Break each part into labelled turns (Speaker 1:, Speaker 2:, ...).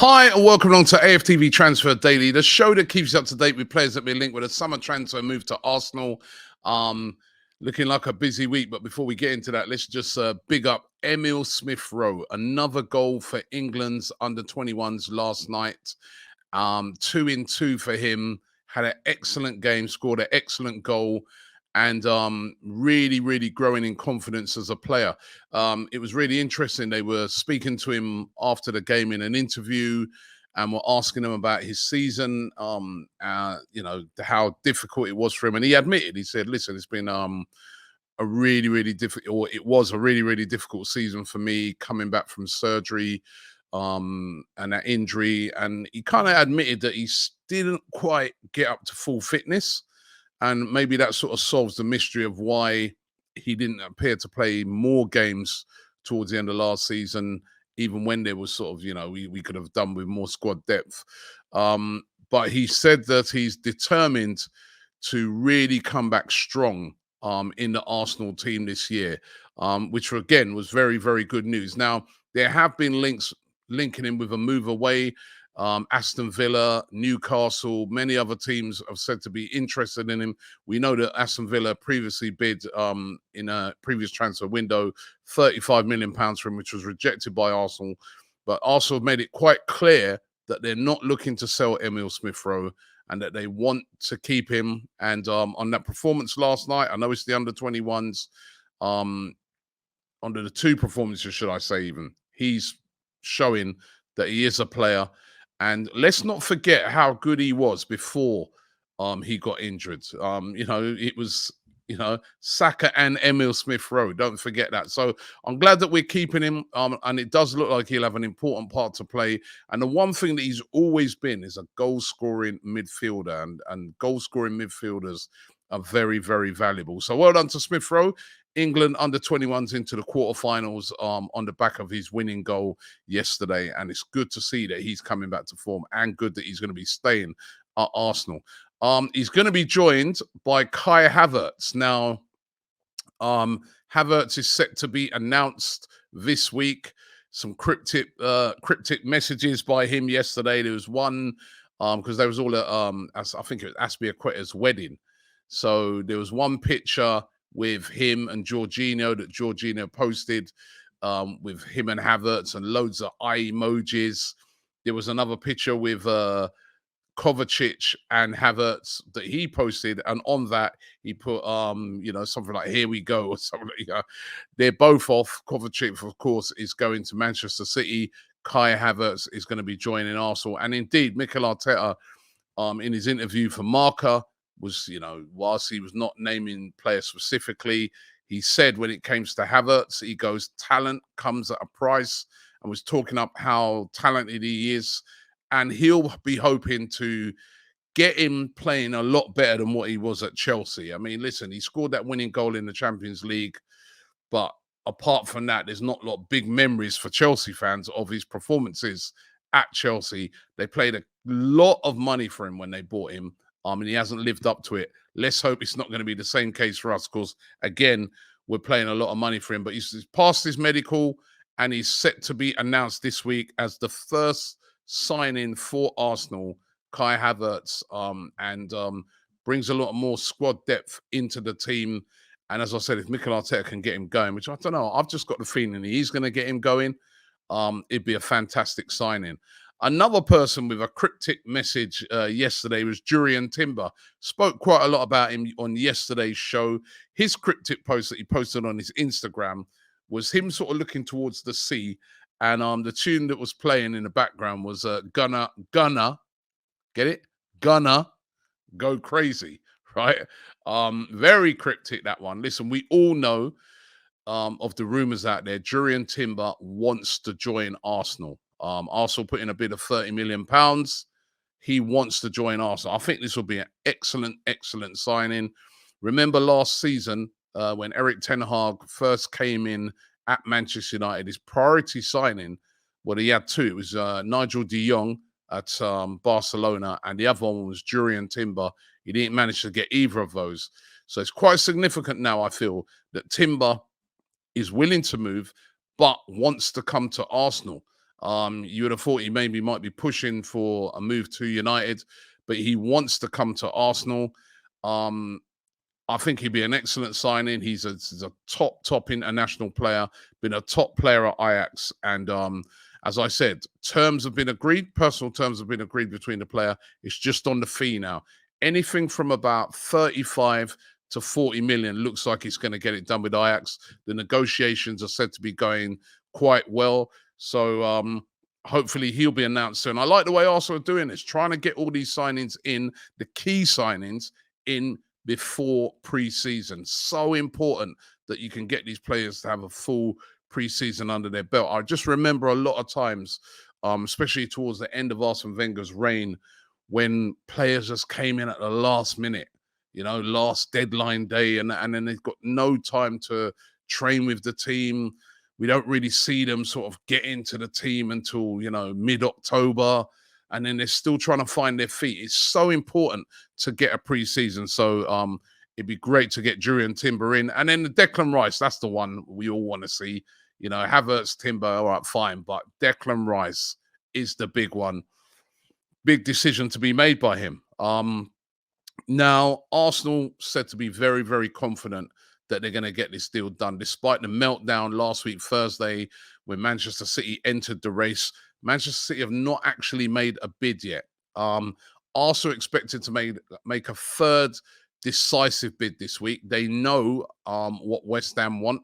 Speaker 1: Hi, and welcome along to AFTV Transfer Daily, the show that keeps you up to date with players that be linked with a summer transfer move to Arsenal. Looking like a busy week, but before we get into that, let's just big up Emil Smith-Rowe. Another goal for England's under-21s last night. 2-in-2 for him. Had an excellent game, scored an excellent goal, and really, really growing in confidence as a player. It was really interesting. They were speaking to him after the game in an interview and were asking him about his season, how difficult it was for him. And he admitted, he said, listen, it's been a really, really difficult, or it was a really, really difficult season for me coming back from surgery and that injury. And he kind of admitted that he didn't quite get up to full fitness. And maybe that sort of solves the mystery of why he didn't appear to play more games towards the end of last season, even when there was sort of, we could have done with more squad depth. But he said that he's determined to really come back strong in the Arsenal team this year, which again was very, very good news. Now, there have been linking him with a move away. Aston Villa, Newcastle, many other teams have said to be interested in him. We know that Aston Villa previously bid in a previous transfer window £35 million for him, which was rejected by Arsenal. But Arsenal have made it quite clear that they're not looking to sell Emil Smith-Rowe and that they want to keep him. And on that performance last night, I know it's the under-21s, under the two performances, should I say even, he's showing that he is a player. And let's not forget how good he was before he got injured. It was, Saka and Emil Smith-Rowe. Don't forget that. So I'm glad that we're keeping him. And it does look like he'll have an important part to play. And the one thing that he's always been is a goal-scoring midfielder. And goal-scoring midfielders are very, very valuable. So well done to Smith-Rowe. England under-21s into the quarterfinals on the back of his winning goal yesterday. And it's good to see that he's coming back to form and good that he's going to be staying at Arsenal. He's going to be joined by Kai Havertz. Now, Havertz is set to be announced this week. Some cryptic messages by him yesterday. There was one, because there was all I think it was Aspilicueta's wedding. So there was one picture with him and Jorginho that Jorginho posted with him and Havertz and loads of eye emojis. There was another picture with Kovacic and Havertz that he posted, and on that he put something like "Here we go" or something like that. They're both off. Kovacic, of course, is going to Manchester City. Kai Havertz is going to be joining Arsenal. And indeed, Mikel Arteta, in his interview for Marca, was, whilst he was not naming players specifically, he said when it comes to Havertz, he goes, talent comes at a price, and was talking up how talented he is. And he'll be hoping to get him playing a lot better than what he was at Chelsea. I mean, listen, he scored that winning goal in the Champions League, but apart from that, there's not a lot of big memories for Chelsea fans of his performances at Chelsea. They paid a lot of money for him when they bought him. And he hasn't lived up to it. Let's hope it's not going to be the same case for us, because, again, we're paying a lot of money for him. But he's passed his medical, and he's set to be announced this week as the first signing for Arsenal, Kai Havertz, and brings a lot more squad depth into the team. And as I said, if Mikel Arteta can get him going, which I don't know, I've just got the feeling he's going to get him going, it'd be a fantastic signing. Another person with a cryptic message yesterday was Jurrien Timber. Spoke quite a lot about him on yesterday's show. His cryptic post that he posted on his Instagram was him sort of looking towards the sea. And the tune that was playing in the background was Gonna, get it? Gonna Go Crazy, right? Very cryptic, that one. Listen, we all know of the rumours out there. Jurrien Timber wants to join Arsenal. Arsenal put in a bid of £30 million. He wants to join Arsenal. I think this will be an excellent, excellent signing. Remember last season when Eric Ten Hag first came in at Manchester United, his priority signing, well, he had two. It was Nigel de Jong at Barcelona, and the other one was Jurrien Timber. He didn't manage to get either of those. So it's quite significant now, I feel, that Timber is willing to move, but wants to come to Arsenal. You would have thought he maybe might be pushing for a move to United, but he wants to come to Arsenal. Um, I think he'd be an excellent signing. He's a top international player, been a top player at Ajax, and as I said, terms have been agreed. Personal terms have been agreed between the player. It's just on the fee now. Anything from about 35 to 40 million looks like he's going to get it done with Ajax. The negotiations are said to be going quite well, so hopefully he'll be announced soon. I like the way Arsenal are doing this, trying to get all these signings in, the key signings in before pre-season. So important that you can get these players to have a full pre-season under their belt. I just remember a lot of times, especially towards the end of Arsene Wenger's reign, when players just came in at the last minute, last deadline day, and then they've got no time to train with the team. We don't really see them sort of get into the team until, mid-October, and then they're still trying to find their feet. It's so important to get a pre-season. So it'd be great to get Jurriën Timber in. And then the Declan Rice, that's the one we all want to see. Havertz, Timber, all right, fine. But Declan Rice is the big one. Big decision to be made by him. Now, Arsenal said to be very, very confident that they're going to get this deal done, despite the meltdown last week, Thursday, when Manchester City entered the race. Manchester City have not actually made a bid yet. Arsenal expected to make a third decisive bid this week. They know what West Ham want,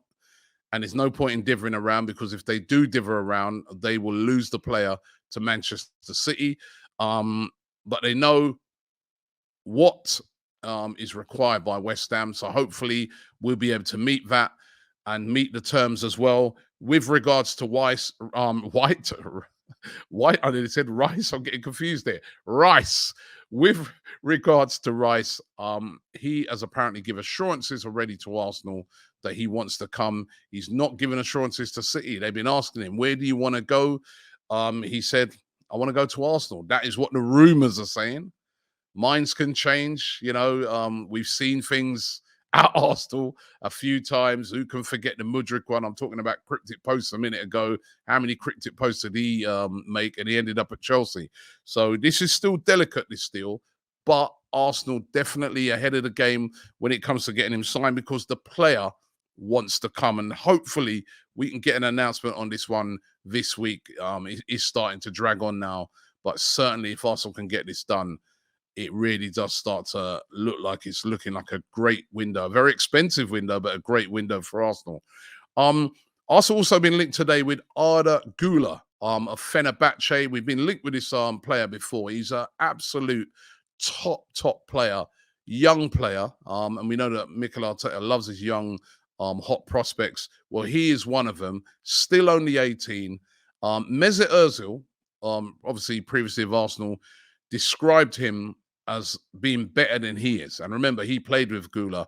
Speaker 1: and there's no point in divvying around, because if they do divvy around, they will lose the player to Manchester City. But they know what is required by West Ham, so hopefully we'll be able to meet that and meet the terms as well. With regards to White, I nearly said Rice. I'm getting confused there. Rice. With regards to Rice, he has apparently given assurances already to Arsenal that he wants to come. He's not given assurances to City. They've been asking him, where do you want to go? He said, I want to go to Arsenal. That is what the rumors are saying. Minds can change. We've seen things at Arsenal a few times. Who can forget the Mudryk one? I'm talking about cryptic posts a minute ago. How many cryptic posts did he make? And he ended up at Chelsea. So this is still delicate, this deal. But Arsenal definitely ahead of the game when it comes to getting him signed, because the player wants to come. And hopefully we can get an announcement on this one this week. It's starting to drag on now. But certainly if Arsenal can get this done, it really does start to look like it's looking like a great window, a very expensive window, but a great window for Arsenal. Arsenal also been linked today with Arda Güler of Fenerbahce. We've been linked with this player before. He's an absolute top player, young player. And we know that Mikel Arteta loves his young, hot prospects. Well, he is one of them, still only 18. Mesut Ozil, obviously previously of Arsenal, described him as being better than he is. And remember, he played with Güler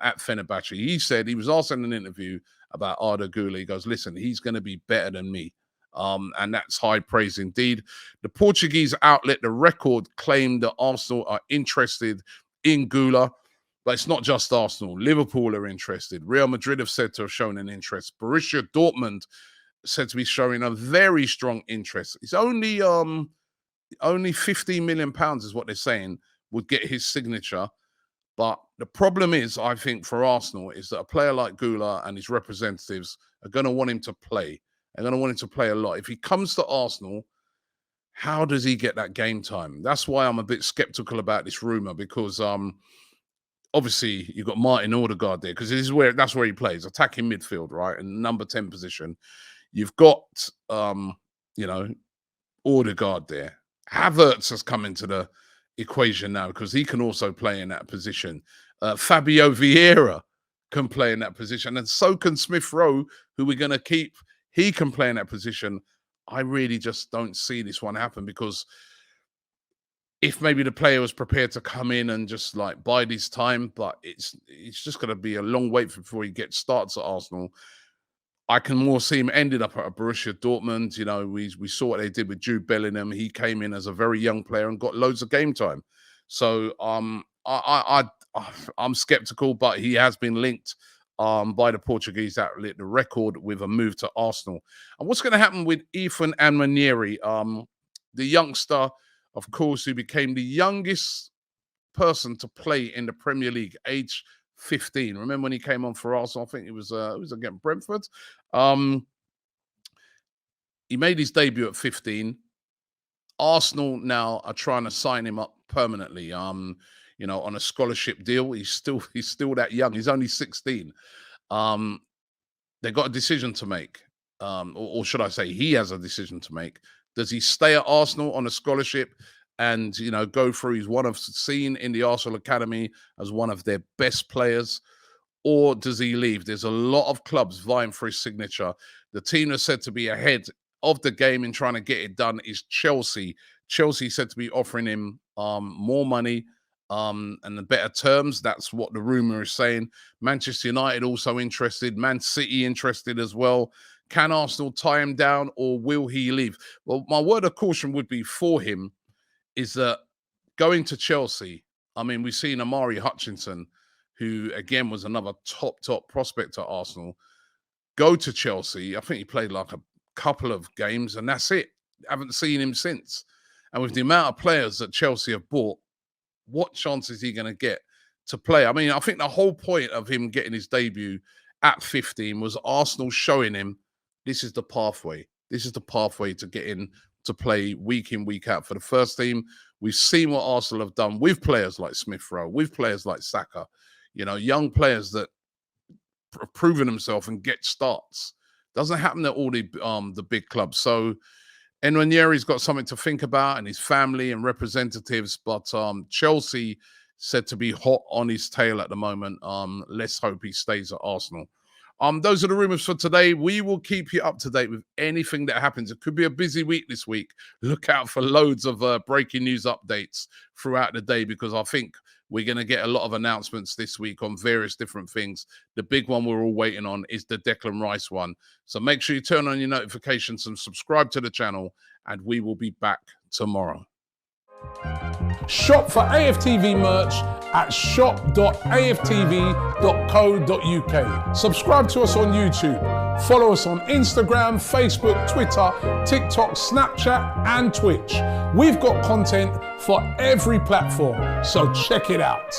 Speaker 1: at Fenerbahce. He said, he was asked in an interview about Arda Güler. He goes, listen, he's going to be better than me. And that's high praise indeed. The Portuguese outlet, The Record, claimed that Arsenal are interested in Güler. But it's not just Arsenal. Liverpool are interested. Real Madrid have said to have shown an interest. Borussia Dortmund said to be showing a very strong interest. It's only 15 million pounds is what they're saying would get his signature. But the problem is, I think, for Arsenal, is that a player like Güler and his representatives are going to want him to play. They're going to want him to play a lot. If he comes to Arsenal, how does he get that game time? That's why I'm a bit skeptical about this rumor, because obviously you've got Martin Odegaard there, because that's where he plays, attacking midfield, right? And number 10 position. You've got Odegaard there. Havertz has come into the equation now, because he can also play in that position. Fabio Vieira can play in that position, and so can Smith Rowe, who we're going to keep. He can play in that position. I really just don't see this one happen, because if maybe the player was prepared to come in and just like bide his time, but it's just going to be a long wait before he gets starts at Arsenal. I can more see him ended up at a Borussia Dortmund. We saw what they did with Jude Bellingham. He came in as a very young player and got loads of game time. So I'm skeptical, but he has been linked by the Portuguese outlet, The Record, with a move to Arsenal. And what's going to happen with Ethan Nwaneri, the youngster, of course, who became the youngest person to play in the Premier League, age 15. Remember when he came on for Arsenal? I think it was against Brentford. He made his debut at 15. Arsenal now are trying to sign him up permanently. On a scholarship deal. He's still that young. He's only 16. They've got a decision to make, or should I say, he has a decision to make. Does he stay at Arsenal on a scholarship and go through? He's seen in the Arsenal Academy as one of their best players, or does he leave? There's a lot of clubs vying for his signature. The team that's said to be ahead of the game in trying to get it done is Chelsea. Chelsea said to be offering him more money and the better terms. That's what the rumor is saying. Manchester United also interested. Man City interested as well. Can Arsenal tie him down, or will he leave? Well, my word of caution would be for him is that going to Chelsea, I mean, we've seen Amari Hutchinson, who again was another top prospect at Arsenal, go to Chelsea. I think he played like a couple of games and that's it. Haven't seen him since. And with the amount of players that Chelsea have bought, what chance is he going to get to play? I mean, I think the whole point of him getting his debut at 15 was Arsenal showing him this is the pathway. This is the pathway to get in to play week in, week out for the first team. We've seen what Arsenal have done with players like Smith-Rowe, with players like Saka, young players that have proven themselves and get starts. Doesn't happen at all the big clubs. So Nwaneri's got something to think about, and his family and representatives. But Chelsea said to be hot on his tail at the moment. Let's hope he stays at Arsenal. Those are the rumors for today. We will keep you up to date with anything that happens. It could be a busy week this week. Look out for loads of breaking news updates throughout the day, because I think we're going to get a lot of announcements this week on various different things. The big one we're all waiting on is the Declan Rice one. So make sure you turn on your notifications and subscribe to the channel, and we will be back tomorrow. Shop for AFTV merch at shop.aftv.co.uk. Subscribe to us on YouTube. Follow us on Instagram, Facebook, Twitter, TikTok, Snapchat, and Twitch. We've got content for every platform, so check it out.